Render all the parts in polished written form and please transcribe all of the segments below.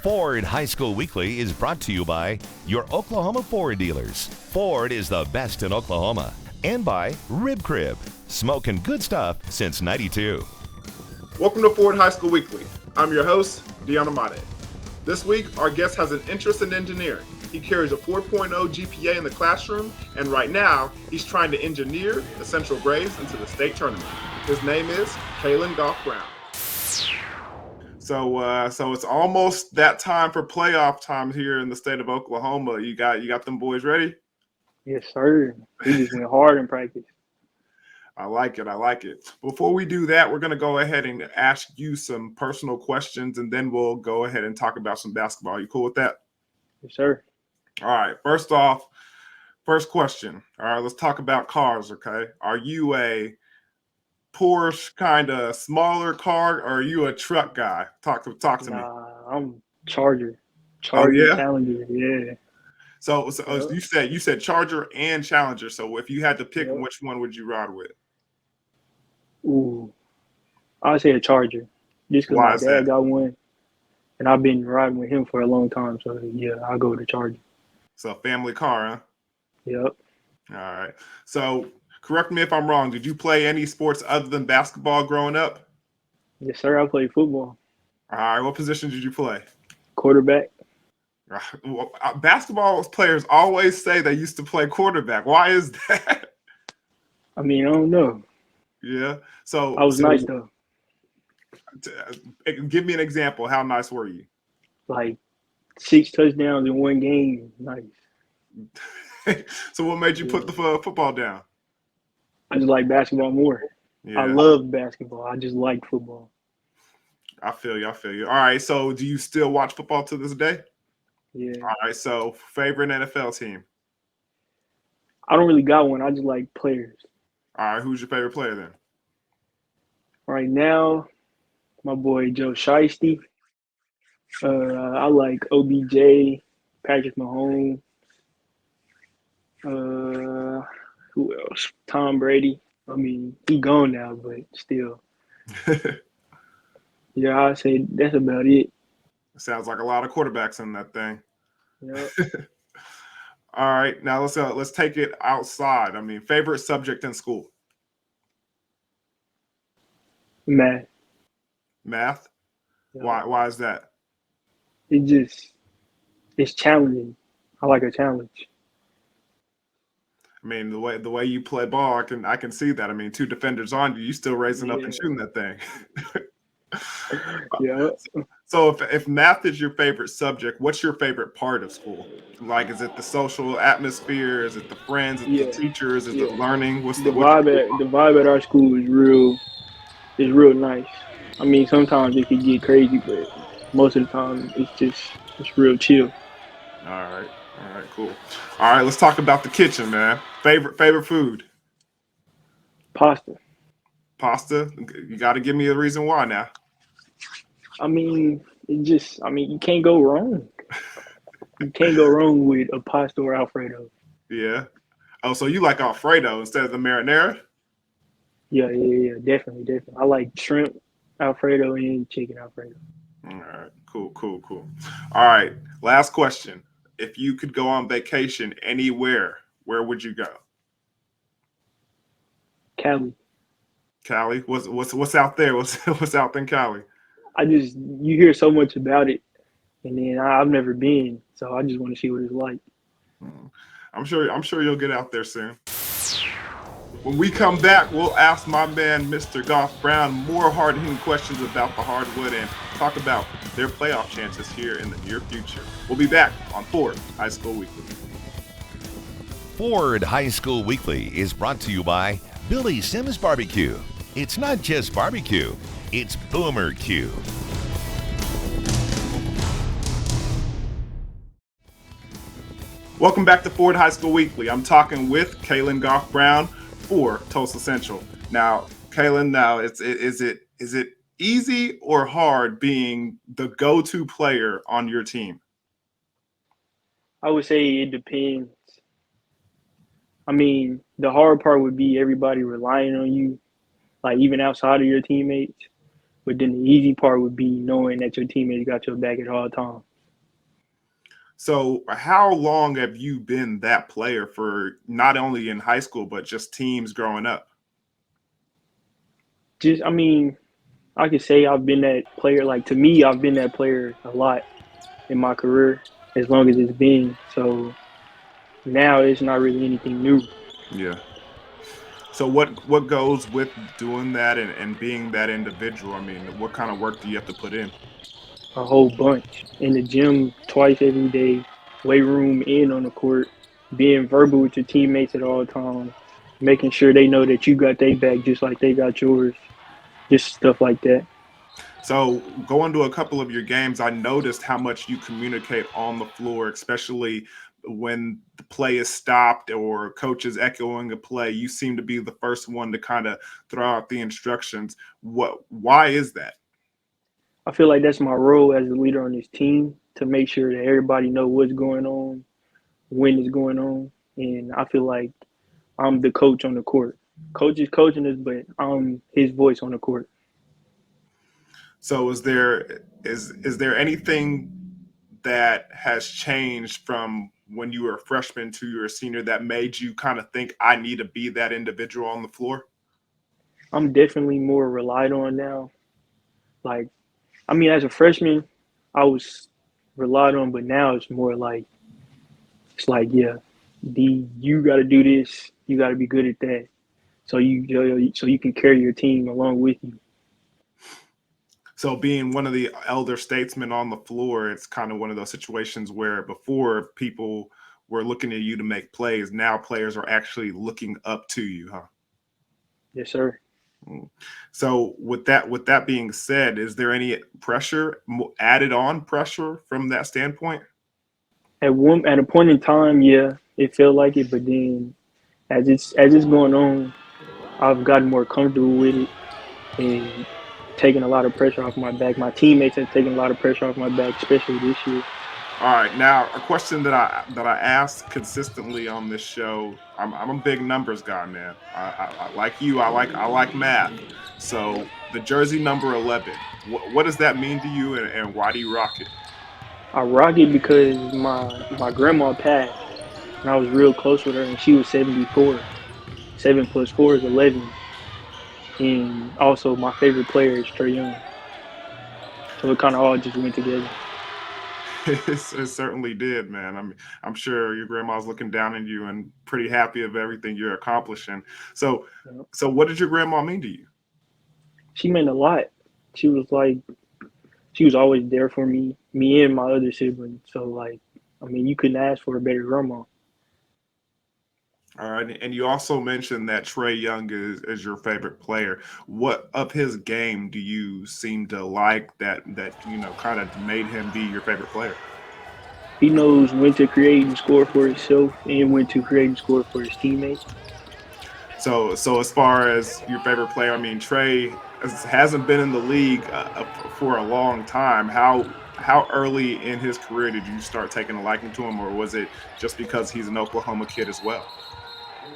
Ford High School Weekly is brought to you by your Oklahoma Ford dealers. Ford is the best in Oklahoma. And by Rib Crib, smoking good stuff since '92. Welcome to Ford High School Weekly. I'm your host, Deon Amade. This week, our guest has an interest in engineering. He carries a 4.0 GPA in the classroom, and right now, he's trying to engineer the Central Braves into the state tournament. His name is Caylen Goff-Brown. So it's almost that time for playoff time here in the state of Oklahoma. You got them boys ready? Yes, sir. We just went hard in practice. I like it. Before we do that, we're going to go ahead and ask you some personal questions, and then we'll go ahead and talk about some basketball. You cool with that? Yes, sir. All right. First question. All right, let's talk about cars, okay? Are you a Porsche kind of smaller car, or are you a truck guy? Talk to me. I'm Charger. Oh, yeah? Challenger, yeah. So Yep. you said Charger and Challenger. So if you had to pick, Yep. which one would you ride with? Ooh, I'd say a Charger. Just because Why my is dad that? got one, and I've been riding with him for a long time. So, yeah, I'll go with the Charger. So family car, huh? Yep. All right. So correct me if I'm wrong. Did you play any sports other than basketball growing up? Yes, sir. I play football. All right. What position did you play? Quarterback. Well, basketball players always say they used to play quarterback. Why is that? I mean, I don't know. Yeah. I was nice, though. Give me an example. How nice were you? Like 6 touchdowns in one game. Nice. So what made you put the football down? I just like basketball more. Yeah. I love basketball. I just like football. I feel you. All right. So do you still watch football to this day? Yeah. All right. So favorite NFL team? I don't really got one. I just like players. All right. Who's your favorite player then? Right now, my boy Joe Shiesty. I like OBJ, Patrick Mahomes. Who else? Tom Brady. I mean, he gone now, but still. Yeah, I'd say that's about it. Sounds like a lot of quarterbacks in that thing. Yep. All right. Now let's take it outside. I mean, favorite subject in school? Math. Math? Yep. Why is that? It's challenging. I like a challenge. I mean, the way you play ball, I can see that. I mean, 2 defenders on you, still raising up and shooting that thing. Yeah. So if math is your favorite subject, what's your favorite part of school? Like, is it the social atmosphere? Is it the friends? Is it the teachers? Is it learning? The vibe at our school is real nice. I mean, sometimes it can get crazy, but most of the time it's real chill. All right, cool. All right, let's talk about the kitchen, man. Favorite food? Pasta. Pasta? You got to give me a reason why now. I mean, you can't go wrong. You can't go wrong with a pasta or Alfredo. Yeah. Oh, so you like Alfredo instead of the marinara? Yeah, definitely. I like shrimp Alfredo and chicken Alfredo. All right, cool. All right, last question. If you could go on vacation anywhere, where would you go? Cali. Cali? What's out there? What's out in Cali? You hear so much about it, and then I've never been, so I just want to see what it's like. I'm sure you'll get out there soon. When we come back, we'll ask my man, Mr. Goff-Brown, more hard-hitting questions about the hardwood and talk about their playoff chances here in the near future. We'll be back on Ford High School Weekly. Ford High School Weekly is brought to you by Billy Sims Barbecue. It's not just barbecue, it's Boomer Q. Welcome back to Ford High School Weekly. I'm talking with Caylen Goff-Brown for Tulsa Central. Now, Caylen, is it easy or hard being the go-to player on your team? I would say it depends. I mean, the hard part would be everybody relying on you, like even outside of your teammates. But then the easy part would be knowing that your teammates got your back at all times. So how long have you been that player for, not only in high school, but just teams growing up? Just, I mean, I could say I've been that player. Like, to me, I've been that player a lot in my career, as long as it's been. So now it's not really anything new. Yeah. So what goes with doing that and being that individual? I mean, what kind of work do you have to put in? A whole bunch in the gym twice every day, weight room and on the court, being verbal with your teammates at all times, making sure they know that you got their back just like they got yours, just stuff like that. So going to a couple of your games, I noticed how much you communicate on the floor, especially when the play is stopped or coach is echoing a play. You seem to be the first one to kind of throw out the instructions. Why is that? I feel like that's my role as a leader on this team, to make sure that everybody know what's going on, when it's going on, and I feel like I'm the coach on the court. Coach is coaching us, but I'm his voice on the court. So is there anything that has changed from when you were a freshman to you're a senior that made you kind of think I need to be that individual on the floor? I'm definitely more relied on now. Like, I mean, as a freshman, I was relied on, but now it's more like, it's like, yeah, you got to do this, you got to be good at that, so you can carry your team along with you. So being one of the elder statesmen on the floor, it's kind of one of those situations where before people were looking at you to make plays, now players are actually looking up to you, huh? Yes, sir. Mm. So with that being said, is there any pressure, added on pressure from that standpoint? At a point in time, yeah, it felt like it, but then as it's going on, I've gotten more comfortable with it and taking a lot of pressure off my back. My teammates have taken a lot of pressure off my back, especially this year. All right, now a question that I ask consistently on this show. I'm a big numbers guy, man. I like you. I like math. So the jersey number 11. What does that mean to you, and why do you rock it? I rock it because my grandma passed, and I was real close with her, and she was 74. 7 plus 4 is 11, and also my favorite player is Trey Young. So it kind of all just went together. It certainly did, man. I'm sure your grandma's looking down on you and pretty happy of everything you're accomplishing. So You know? so what did your grandma mean to you? She meant a lot. She was like, she was always there for me and my other siblings. So like, I mean, you couldn't ask for a better grandma. All right, and you also mentioned that Trey Young is your favorite player. What of his game do you seem to like that kind of made him be your favorite player? He knows when to create and score for himself, and when to create and score for his teammates. So as far as your favorite player, I mean Trey hasn't been in the league for a long time. How early in his career did you start taking a liking to him, or was it just because he's an Oklahoma kid as well?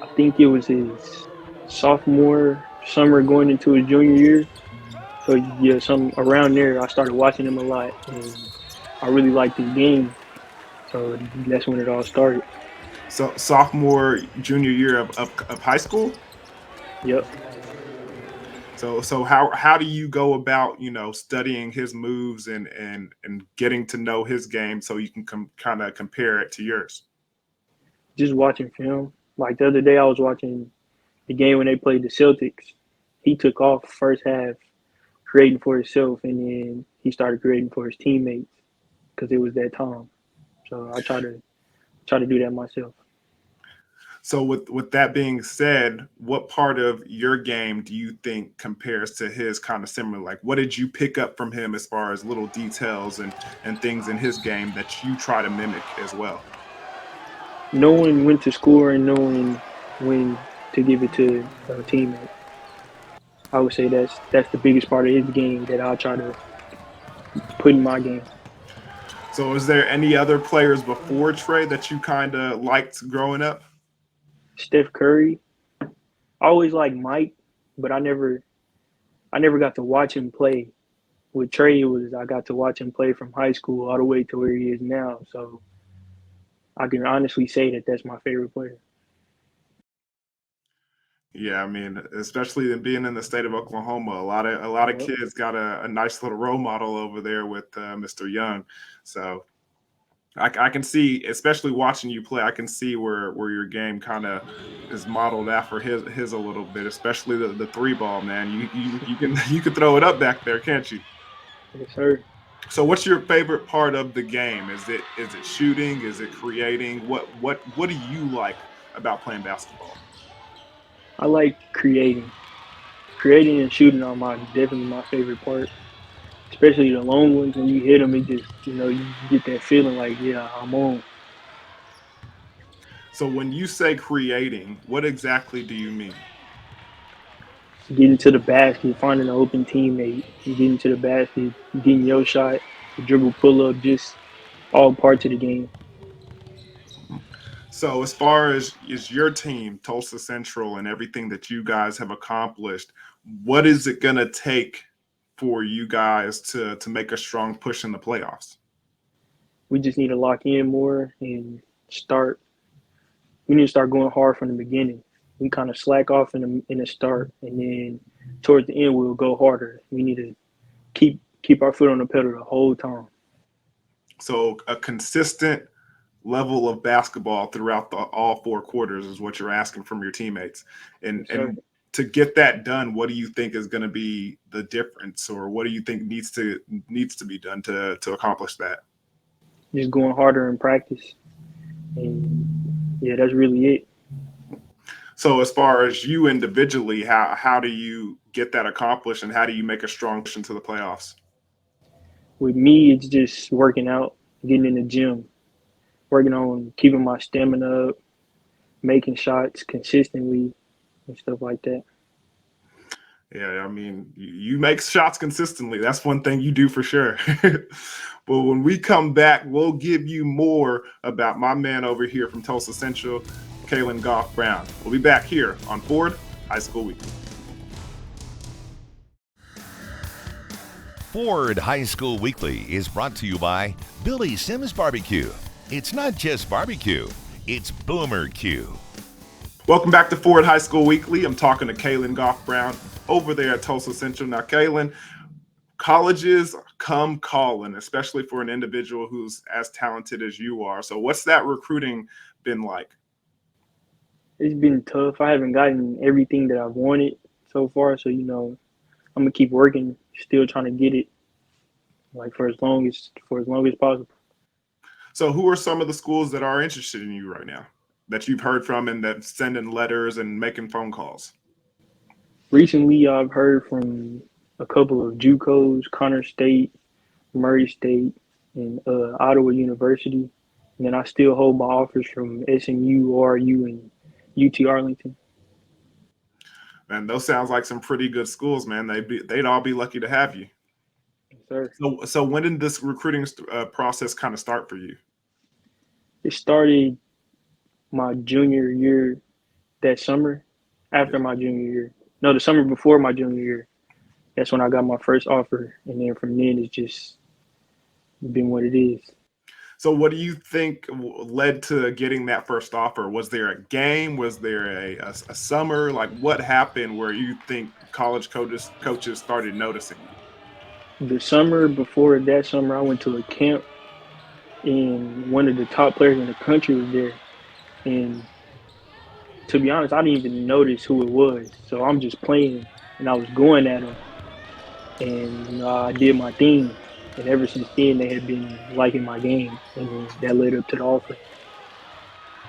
I think it was his sophomore summer going into his junior year. So yeah, some around there, I started watching him a lot, and I really liked his game. So that's when it all started. So sophomore, junior year of high school. Yep. So how do you go about studying his moves and getting to know his game so you can kind of compare it to yours? Just watching film. Like the other day, I was watching the game when they played the Celtics. He took off first half creating for himself, and then he started creating for his teammates because it was that time. So I try to do that myself. So with that being said, what part of your game do you think compares to his kind of similar? Like what did you pick up from him as far as little details and things in his game that you try to mimic as well? Knowing when to score and knowing when to give it to a teammate. I would say that's the biggest part of his game that I try to put in my game. So is there any other players before Trey that you kind of liked growing up? Steph Curry, I always liked Mike, but I never got to watch him play. With Trey, it was I got to watch him play from high school all the way to where he is now. So I can honestly say that that's my favorite player. Yeah, I mean, especially in being in the state of Oklahoma, a lot of Yep. kids got a nice little role model over there with Mr. Young. So I can see, especially watching you play, I can see where your game kind of is modeled after his a little bit, especially the three ball, man. You can you can throw it up back there, can't you? Yes, sir. So what's your favorite part of the game? Is it shooting? Is it creating? What do you like about playing basketball? I like creating. Creating and shooting are definitely my favorite part. Especially the long ones when you hit them, it just you get that feeling like yeah, I'm on. So when you say creating, what exactly do you mean? Getting to the basket, finding an open teammate, getting to the basket, getting your shot, the dribble pull up, just all parts of the game. So as far as is your team, Tulsa Central, and everything that you guys have accomplished, what is it going to take for you guys to make a strong push in the playoffs? We just need to lock in more and start. We need to start going hard from the beginning. We kind of slack off in the start, and then towards the end we'll go harder. We need to keep our foot on the pedal the whole time. So a consistent level of basketball throughout all four quarters is what you're asking from your teammates. And Yes, sir. and to get that done, what do you think is going to be the difference, or what do you think needs to be done to accomplish that? Just going harder in practice, and yeah, that's really it. So as far as you individually, how do you get that accomplished, and how do you make a strong push into the playoffs? With me, it's just working out, getting in the gym, working on keeping my stamina up, making shots consistently, and stuff like that. Yeah, I mean, you make shots consistently. That's one thing you do for sure. But when we come back, we'll give you more about my man over here from Tulsa Central, Caylen Goff-Brown. We'll be back here on Ford High School Weekly. Ford High School Weekly is brought to you by Billy Sims Barbecue. It's not just barbecue, it's Boomer Q. Welcome back to Ford High School Weekly. I'm talking to Caylen Goff-Brown over there at Tulsa Central. Now, Caylen, colleges come calling, especially for an individual who's as talented as you are. So what's that recruiting been like? It's been tough. I haven't gotten everything that I've wanted so far, so I'm gonna keep working, still trying to get it like for as long as possible. So who are some of the schools that are interested in you right now that you've heard from and that sending letters and making phone calls? Recently, I've heard from a couple of JUCOs, Connor State, Murray State, and Ottawa University. And then I still hold my offers from SMU, ORU, and UT-Arlington. Man, those sounds like some pretty good schools, man. They'd all be lucky to have you. Yes, sir. So when did this recruiting process kind of start for you? It started my junior year that summer, Yeah. after my junior year. No, the summer before my junior year. That's when I got my first offer. And then from then, it's just been what it is. So what do you think led to getting that first offer? Was there a game? Was there a summer? Like what happened where you think college coaches started noticing you? The summer before that summer, I went to a camp, and one of the top players in the country was there. And to be honest, I didn't even notice who it was. So I'm just playing, and I was going at him, and I did my thing. And ever since then, they had been liking my game, and that led up to the offer.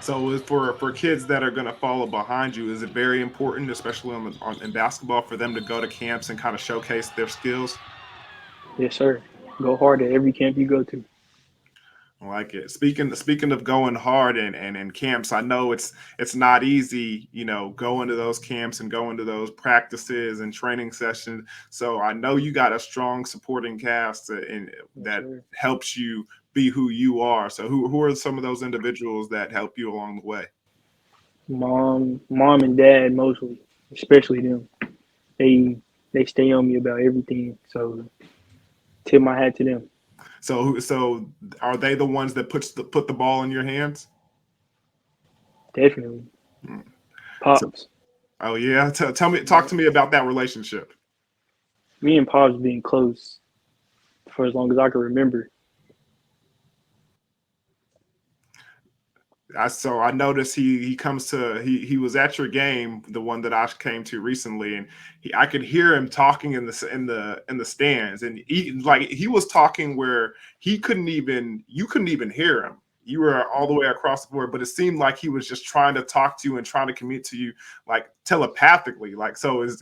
So for kids that are going to follow behind you, is it very important, especially in basketball, for them to go to camps and kind of showcase their skills? Yes, sir. Go hard at every camp you go to. I like it. Speaking of going hard and in camps, I know it's not easy, going to those camps and going to those practices and training sessions. So I know you got a strong supporting cast Yes, that sir. helps you be who you are. So who are some of those individuals that help you along the way? Mom and dad mostly, especially them. They they stay on me about everything. So tip my hat to them. So are they the ones that put the ball in your hands? Definitely. So, Pops. oh yeah, talk to me about that relationship. Me and Pops being close for as long as I can remember. I noticed he comes to he was at your game, the one that I came to recently, and I could hear him talking in the stands, and he was talking where you couldn't even hear him. You were all the way across the board, but it seemed like he was just trying to talk to you and trying to commute to you like telepathically. Like, so is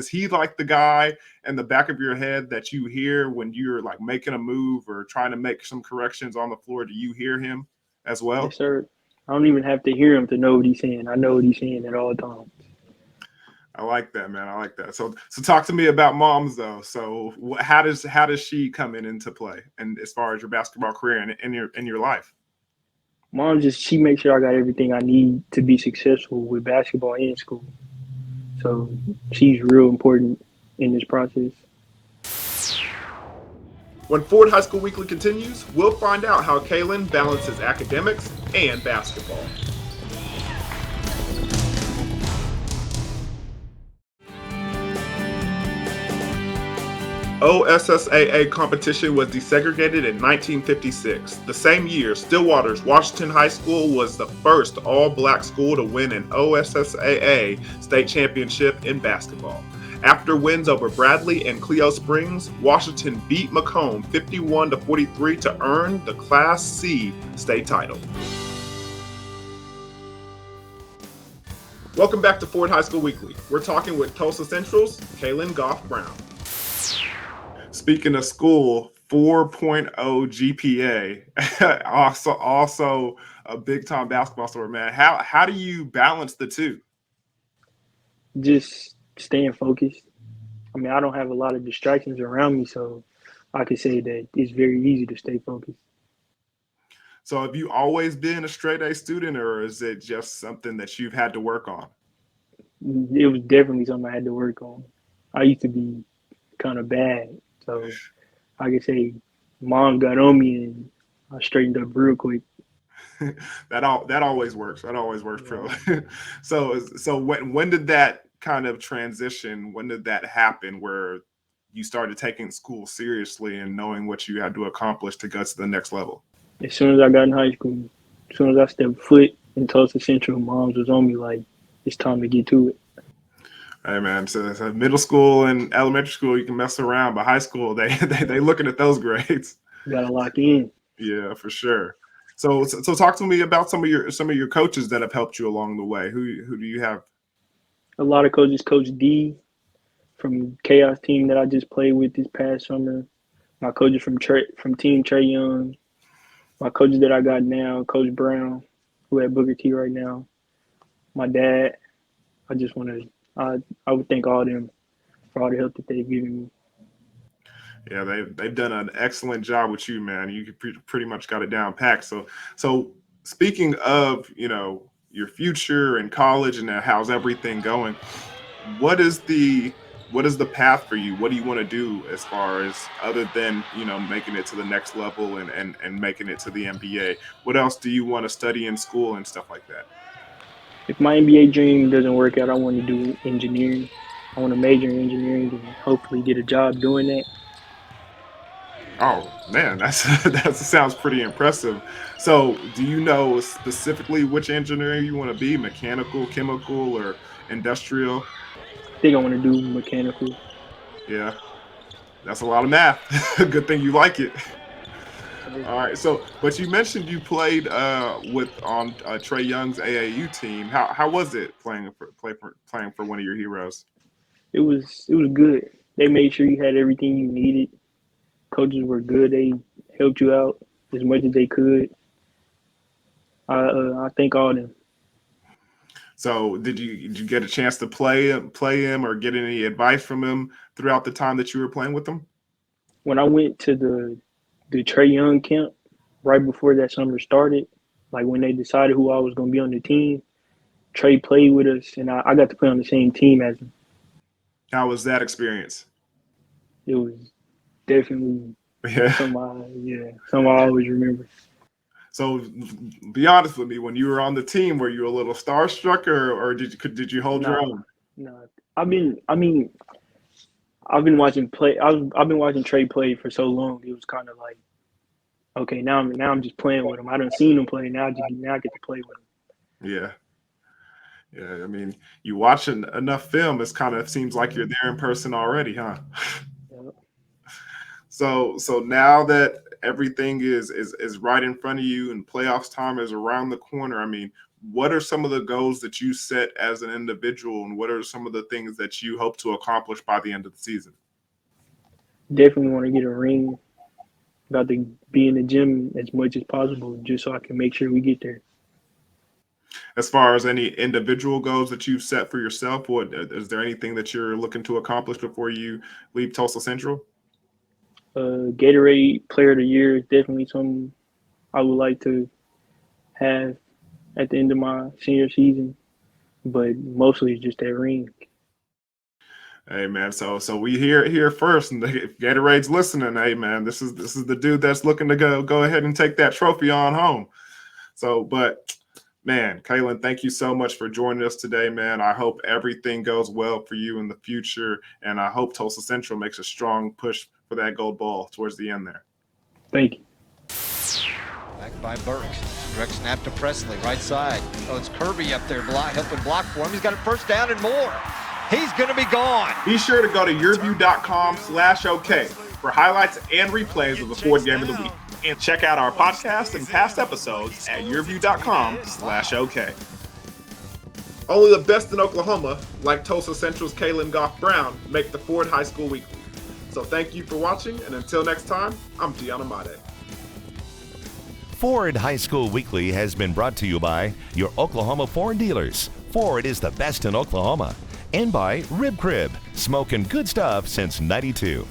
he like the guy in the back of your head that you hear when you're like making a move or trying to make some corrections on the floor? Do you hear him as Yes, well? sir. I don't even have to hear him to know what he's saying. I know what he's saying at all times. I like that, man. I like that. So talk to me about moms though. So how does she come into play, and as far as your basketball career and in your life? Mom she makes sure I got everything I need to be successful with basketball and school. So she's real important in this process. When Ford High School Weekly continues, we'll find out how Caylen balances academics and basketball. OSSAA competition was desegregated in 1956. The same year, Stillwater's Washington High School was the first all-black school to win an OSSAA state championship in basketball. After wins over Bradley and Clio Springs, Washington beat Macomb 51-43 to earn the Class C state title. Welcome back to Ford High School Weekly. We're talking with Tulsa Central's Caylen Goff-Brown. Speaking of school, 4.0 GPA, also a big time basketball story, man. How do you balance the two? Just staying focused. I mean, I don't have a lot of distractions around me, so I could say that it's very easy to stay focused. So have you always been a straight A student, or is it just something that you've had to work on? It was definitely something I had to work on. I used to be kind of bad, so I could say mom got on me and I straightened up real quick. That always works. That always works, pro. So when did that kind of transition? When did that happen where you started taking school seriously and knowing what you had to accomplish to go to the next level? As soon as I got in high school, as soon as I stepped foot in Tulsa Central, moms was on me like, it's time to get to it. Hey man, so middle school and elementary school you can mess around, but high school they looking at those grades. You gotta lock in. Yeah, for sure. So talk to me about some of your coaches that have helped you along the way. Who do you have? A lot of coaches, Coach D from Chaos team that I just played with this past summer. My coaches from Team Trey Young. My coaches that I got now, Coach Brown, who at Booker T right now. My dad. I would thank all of them for all the help that they've given me. Yeah, they've done an excellent job with you, man. You pretty much got it down packed. So speaking of your future in college and how's everything going, what is the path for you? What do you want to do as far as other than making it to the next level and making it to the NBA? What else do you want to study in school and stuff like that? If my NBA dream doesn't work out, I want to do engineering. I want to major in engineering and hopefully get a job doing that. Oh man, that sounds pretty impressive. So, do you know specifically which engineering you want to be? Mechanical, chemical, or industrial? I think I want to do mechanical. Yeah, that's a lot of math. Good thing you like it. So All right. So, but you mentioned you played on Trey Young's AAU team. How was it playing for one of your heroes? it was good. They made sure you had everything you needed. Coaches were good. They helped you out as much as they could. I thank all of them. So, did you get a chance to play him or get any advice from him throughout the time that you were playing with him? When I went to the Trey Young camp right before that summer started, like when they decided who I was going to be on the team, Trey played with us, and I got to play on the same team as him. How was that experience? It was definitely Yeah. something I always remember. So be honest with me, when you were on the team, were you a little starstruck or did you hold your own? No. I've been watching I've been watching Trey play for so long. It was kind of like, okay, now I'm just playing with him. I done seen him play. Now I get to play with him. Yeah. Yeah, I mean, you watching enough film, it kind of seems like you're there in person already, huh? Yep. So now that everything is right in front of you and playoffs time is around the corner, I mean, what are some of the goals that you set as an individual, and what are some of the things that you hope to accomplish by the end of the season? Definitely want to get a ring. About to be in the gym as much as possible just so I can make sure we get there. As far as any individual goals that you've set for yourself, is there anything that you're looking to accomplish before you leave Tulsa Central? Gatorade Player of the Year is definitely something I would like to have at the end of my senior season, but mostly it's just that ring. Hey man, so we hear it here first, and if Gatorade's listening, hey man, this is the dude that's looking to go ahead and take that trophy on home. So, but man, Caylen, thank you so much for joining us today, man. I hope everything goes well for you in the future, and I hope Tulsa Central makes a strong push for that gold ball towards the end there. Thank you. Back by Burks. Direct snap to Presley, right side. Oh, it's Kirby up there helping block for him. He's got a first down and more. He's going to be gone. Be sure to go to YurView.com/OK for highlights and replays of the Ford Game of the Week. And check out our podcast and past episodes at YurView.com/OK. Only the best in Oklahoma, like Tulsa Central's Caylen Goff-Brown, make the Ford High School Weekly. So thank you for watching, and until next time, I'm Deon Amade. Ford High School Weekly has been brought to you by your Oklahoma Ford dealers. Ford is the best in Oklahoma. And by RibCrib, smoking good stuff since '92.